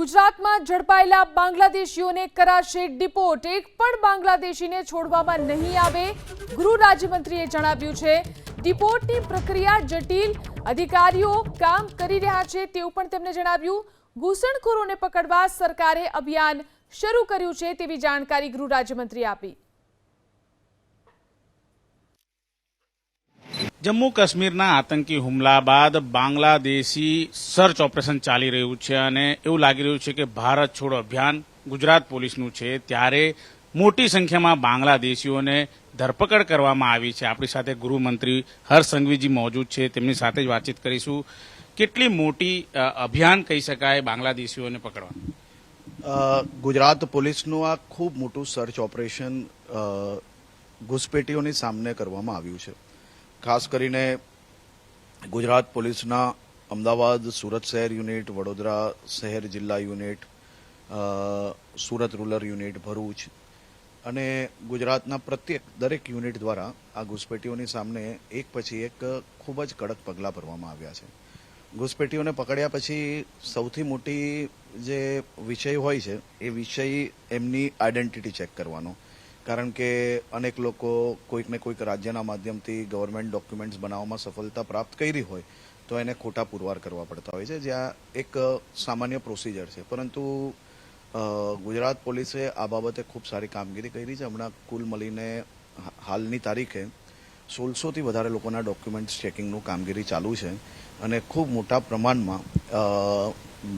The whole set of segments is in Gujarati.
ગુજરાતમાં ઝડપાયેલા બાંગ્લાદેશીઓને કરાશે ડિપોર્ટ. એક પણ બાંગ્લાદેશીને છોડવામાં નહીં આવે. ગૃહ રાજ્યમંત્રીએ જણાવ્યું છે ડિપોર્ટની પ્રક્રિયા જટિલ, અધિકારીઓ કામ કરી રહ્યા છે તેવું પણ તેમણે જણાવ્યું. ઘૂસણખોરોને પકડવા સરકારે અભિયાન શરૂ કર્યું છે તેવી જાણકારી ગૃહ રાજ્યમંત્રીએ આપી. જમ્મુ કાશ્મીરના આતંકી હુમલા બાદ બાંગ્લાદેશી સર્ચ ઓપરેશન ચાલી રહ્યું છે અને એવું લાગી રહ્યું છે કે ભારત છોડો અભિયાન ગુજરાત પોલીસનું છે. ત્યારે મોટી સંખ્યામાં બાંગ્લાદેશીઓને ધરપકડ કરવામાં આવી છે. આપણી સાથે ગૃહમંત્રી હર્ષ સંઘવીજી મોજૂદ છે, તેમની સાથે જ વાતચીત કરીશું. કેટલી મોટી અભિયાન કહી શકાય બાંગ્લાદેશીઓને પકડવાનું? ગુજરાત પોલીસનું આ ખૂબ મોટું સર્ચ ઓપરેશન ઘૂસપેટીઓની સામે કરવામાં આવ્યું છે. ખાસ કરીને ગુજરાત પોલીસના અમદાવાદ સુરત શહેર યુનિટ, વડોદરા શહેર જિલ્લા unit, Surat rural unit, Bharuch અને ગુજરાતના દરેક યુનિટ દ્વારા આ ઘૂસપેટીઓની સામે એક પછી એક ખૂબ જ કડક પગલાં ભરવામાં આવ્યા છે. ઘૂસપેટીઓને પકડ્યા પછી સૌથી મોટી જે વિષય હોય છે એ વિષય એમની આઈડેન્ટિટી ચેક કરવાનો. કારણ કે અનેક લોકો કોઈક ને કોઈક રાજ્યના માધ્યમથી ગવર્મેન્ટ ડોક્યુમેન્ટ્સ બનાવવામાં સફળતા પ્રાપ્ત કરી હોય તો એને ખોટા પુરવાર કરવા પડતા હોય છે, જ્યાં એક સામાન્ય પ્રોસિજર છે. પરંતુ ગુજરાત પોલીસે આ બાબતે ખૂબ સારી કામગીરી કરી છે. હમણાં કુલ મળીને હાલની તારીખે 1600થી વધારે લોકોના ડોક્યુમેન્ટ્સ ચેકિંગનું કામગીરી ચાલુ છે અને ખૂબ મોટા પ્રમાણમાં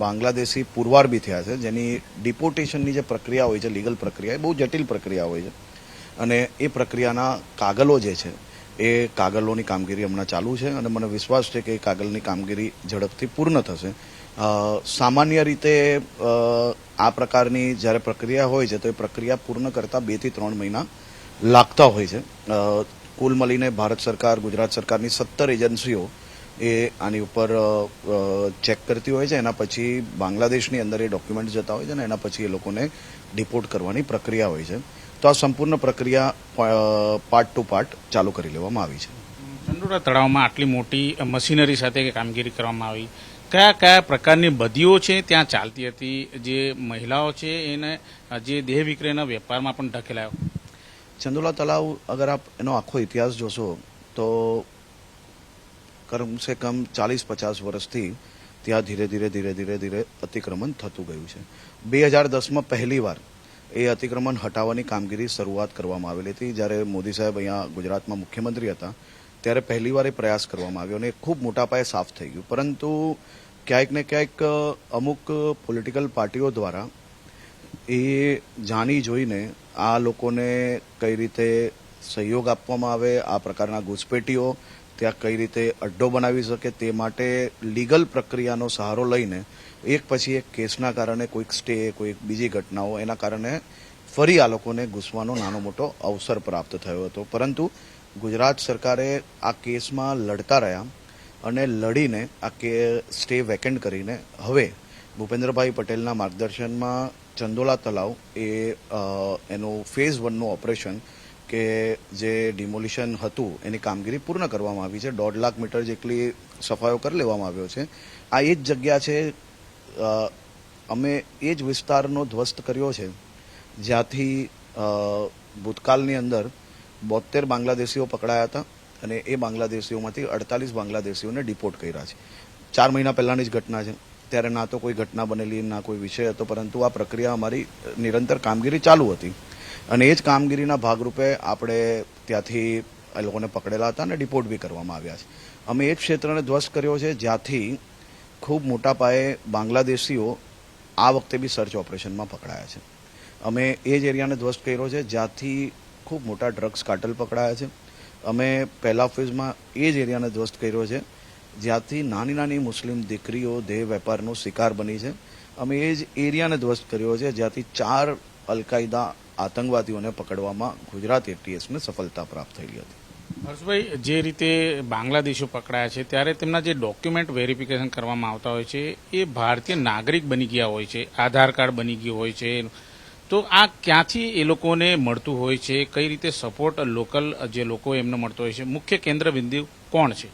બાંગ્લાદેશી પુરવાર બી થયા છે, જેની ડિપોર્ટેશનની જે પ્રક્રિયા હોય છે, લીગલ પ્રક્રિયા, એ બહુ જટિલ પ્રક્રિયા હોય છે અને એ પ્રક્રિયાના કાગળો જે છે એ કાગળોની કામગીરી હમણાં ચાલુ છે અને મને વિશ્વાસ છે કે એ કાગળની કામગીરી ઝડપથી પૂર્ણ થશે. સામાન્ય રીતે આ પ્રકારની જ્યારે પ્રક્રિયા હોય છે તો એ પ્રક્રિયા પૂર્ણ કરતા 2 થી 3 મહિના લાગતા હોય છે. કુલ મળીને ભારત સરકાર, ગુજરાત સરકારની 17 એજન્સીઓ એ આની ઉપર ચેક કરતી હોય છે. એના પછી બાંગ્લાદેશની અંદર એ ડોક્યુમેન્ટ જતા હોય છે અને એના પછી એ લોકોને ડિપોર્ટ કરવાની પ્રક્રિયા હોય છે. તો આ સંપૂર્ણ પ્રક્રિયા પાર્ટ ટુ પાર્ટ ચાલુ કરી લેવામાં આવી છે. ચંડોળા તળાવમાં આટલી મોટી મશીનરી સાથે કામગીરી કરવામાં આવી, કયા કયા પ્રકારની બદીઓ છે ત્યાં ચાલતી હતી? જે મહિલાઓ છે એને જે દેહ વિક્રયના વેપારમાં પણ ઢકેલાયો. ચંદોલા તળાવ અગર આપ એનો આખો ઇતિહાસ જોશો તો કમસે કમ 40-50 વર્ષથી ત્યાં ધીરે ધીરે અતિક્રમણ થતું ગયું છે. 2010માં પહેલી વાર એ અતિક્રમણ હટાવવાની કામગીરી શરૂઆત કરવામાં આવેલી હતી. જ્યારે મોદી સાહેબ અહીંયા ગુજરાતમાં મુખ્યમંત્રી હતા ત્યારે પહેલી વાર એ પ્રયાસ કરવામાં આવ્યો અને ખૂબ મોટા પાયે સાફ થઈ ગયું. પરંતુ ક્યાંક ને ક્યાંક અમુક પોલિટિકલ પાર્ટીઓ દ્વારા એ જાણી જોઈને આ લોકોને કઈ રીતે સહયોગ આપવામાં આવે, આ પ્રકારના ઘૂસપેટીઓ ત્યાં કઈ રીતે અડ્ડો બનાવી શકે તે માટે લીગલ પ્રક્રિયાનો સહારો લઈને એક પછી એક કેસના કારણે કોઈક સ્ટે, કોઈક બીજી ઘટનાઓ, એના કારણે ફરી આ લોકોને ઘૂસવાનો નાનો મોટો અવસર પ્રાપ્ત થયો હતો. પરંતુ ગુજરાત સરકારે આ કેસમાં લડતા રહ્યા અને લડીને આ સ્ટે વેકેન્ટ કરીને હવે ભૂપેન્દ્રભાઈ પટેલના માર્ગદર્શનમાં ચંદોલા તલાવ એ એનું ફેઝ 1નું ઓપરેશન કે જે ડિમોલિશન હતું એની કામગીરી પૂર્ણ કરવામાં આવી છે. 1.5 લાખ મીટર જેટલી સફાયો કરી લેવામાં આવ્યો છે. આ એ જ જગ્યા છે, અમે એ જ વિસ્તારનો ધ્વસ્ત કર્યો છે જ્યાંથી ભૂતકાળની અંદર 72 બાંગ્લાદેશીઓ પકડાયા હતા અને એ બાંગ્લાદેશીઓમાંથી 48 બાંગ્લાદેશીઓને ડિપોર્ટ કર્યા છે. 4 મહિના પહેલાની જ ઘટના છે. ત્યારે ના તો કોઈ ઘટના બનેલી, ના કોઈ વિષય હતો, પરંતુ આ પ્રક્રિયા અમારી નિરંતર કામગીરી ચાલુ હતી અને એ જ કામગીરીના ભાગરૂપે આપણે ત્યાંથી એ લોકોને પકડેલા હતા અને ડિપોર્ટ બી કરવામાં આવ્યા છે. અમે એ જ ક્ષેત્રને ધ્વસ્ત કર્યો છે જ્યાંથી ખૂબ મોટા પાયે બાંગ્લાદેશીઓ આ વખતે બી સર્ચ ઓપરેશનમાં પકડાયા છે. અમે એ જ એરિયાને ધ્વસ્ત કર્યો છે જ્યાંથી ખૂબ મોટા ડ્રગ્સ કાર્ટલ પકડાયા છે. અમે પહેલા ફેઝમાં એ જ એરિયાને ધ્વસ્ત કર્યો છે જ્યાંથી નાની નાની મુસ્લિમ દીકરીઓ દેહ વેપારનો શિકાર બની છે. અમે એ જ એરિયાને ધ્વસ્ત કર્યો છે જ્યાંથી 4 અલકાયદા આતંકવાદીઓને પકડવામાં ગુજરાત એટીએસને સફળતા પ્રાપ્ત થયેલી હતી. હર્ષભાઈ, જે રીતે બાંગ્લાદેશીઓ પકડાયા છે ત્યારે તેમના જે ડોક્યુમેન્ટ વેરિફિકેશન કરવામાં આવતા હોય છે એ ભારતીય નાગરિક બની ગયા હોય છે, આધાર કાર્ડ બની ગયું હોય છે, તો આ ક્યાંથી એ લોકોને મળતું હોય છે? કઈ રીતે સપોર્ટ લોકલ જે લોકો એમને મળતો હોય છે? મુખ્ય કેન્દ્ર બિંદુ કોણ છે?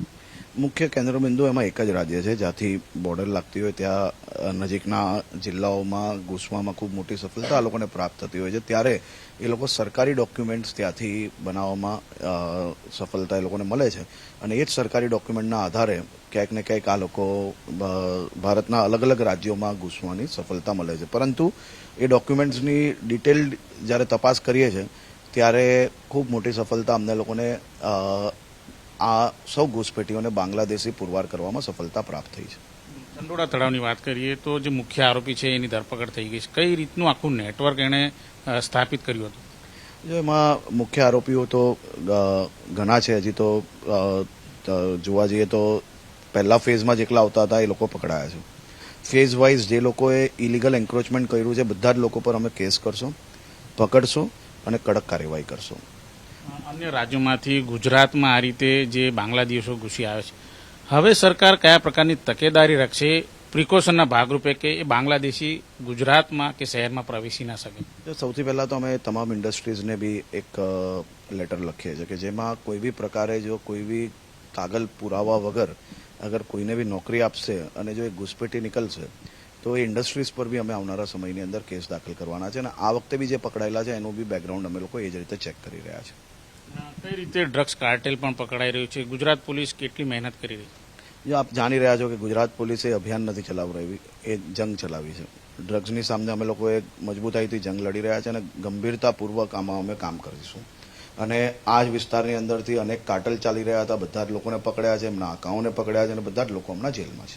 મુખ્ય કેન્દ્રબિંદુ એમાં એક જ રાજ્ય છે જ્યાંથી બોર્ડર લાગતી હોય ત્યાં નજીકના જિલ્લાઓમાં ઘૂસવામાં ખૂબ મોટી સફળતા આ લોકોને પ્રાપ્ત થતી હોય છે ત્યારે એ લોકો સરકારી ડોક્યુમેન્ટ્સ ત્યાંથી બનાવવામાં સફળતા એ લોકોને મળે છે અને એ જ સરકારી ડોક્યુમેન્ટના આધારે ક્યાંક ને ક્યાંક આ લોકો ભારતના અલગ અલગ રાજ્યોમાં ઘૂસવાની સફળતા મળે છે પરંતુ એ ડોક્યુમેન્ટ્સની ડિટેલ્ડ જ્યારે તપાસ કરીએ છીએ ત્યારે ખૂબ મોટી સફળતા અમને લોકોને આ સૌ ઘૂસપેટીઓને બાંગ્લાદેશી પુરવાર કરવામાં સફળતા પ્રાપ્ત થઈ છે. ચંડોળા તળાવની વાત કરીએ તો જે મુખ્ય આરોપી છે એની ધરપકડ થઈ ગઈ છે. કઈ રીતનું આખું નેટવર્ક એણે સ્થાપિત કર્યું હતું? જો એમાં મુખ્ય આરોપીઓ તો ઘણા છે. હજી તો જોવા જઈએ તો પહેલા ફેઝમાં જેટલા આવતા હતા એ લોકો પકડાયા છે. ફેઝ વાઇઝ જે લોકોએ ઇલીગલ એન્ક્રોચમેન્ટ કર્યું છે બધા જ લોકો પર અમે કેસ કરશું, પકડશું અને કડક કાર્યવાહી કરશું. અન્ય રાજ્યોમાંથી ગુજરાતમાં આ રીતે જે બાંગ્લાદેશો ઘૂસી આવે છે, હવે સરકાર કયા પ્રકારની તકેદારી રાખશે પ્રિકોશનના ભાગરૂપે કે એ બાંગ્લાદેશી ગુજરાતમાં કે શહેરમાં પ્રવેશી ના શકે? સૌથી પહેલા તો અમે તમામ ઇન્ડસ્ટ્રીઝને બી એક લેટર લખીએ છીએ કે જેમાં કોઈ બી પ્રકારે જો કોઈ બી કાગળ પુરાવા વગર અગર કોઈને બી નોકરી આપશે અને જો એ ઘૂસપેટી નીકળશે તો એ ઇન્ડસ્ટ્રીઝ પર બી અમે આવનારા સમયની અંદર કેસ દાખલ કરવાના છે અને આ વખતે બી જે પકડાયેલા છે એનું બી બેકગ્રાઉન્ડ અમે લોકો એ જ રીતે ચેક કરી રહ્યા છે. કઈ રીતે ડ્રગ્સ કાર્ટેલ પણ પકડાઈ રહ્યું છે? ગુજરાત પોલીસ કેટલી મહેનત કરી રહી છે? જો આપ જાણી રહ્યા છો કે ગુજરાત પોલીસે અભિયાન નથી ચલાવી એ જંગ ચલાવી છે. ડ્રગ્સની સામે અમે લોકોએ મજબૂતાઈથી જંગ લડી રહ્યા છે અને ગંભીરતાપૂર્વક આમાં અમે કામ કરીશું અને આ જ વિસ્તારની અંદરથી અનેક કાર્ટલ ચાલી રહ્યા હતા બધા જ લોકોને પકડ્યા છે, એમના અકાઉન્ટને પકડ્યા છે અને બધા જ લોકો હમણાં જેલમાં છે.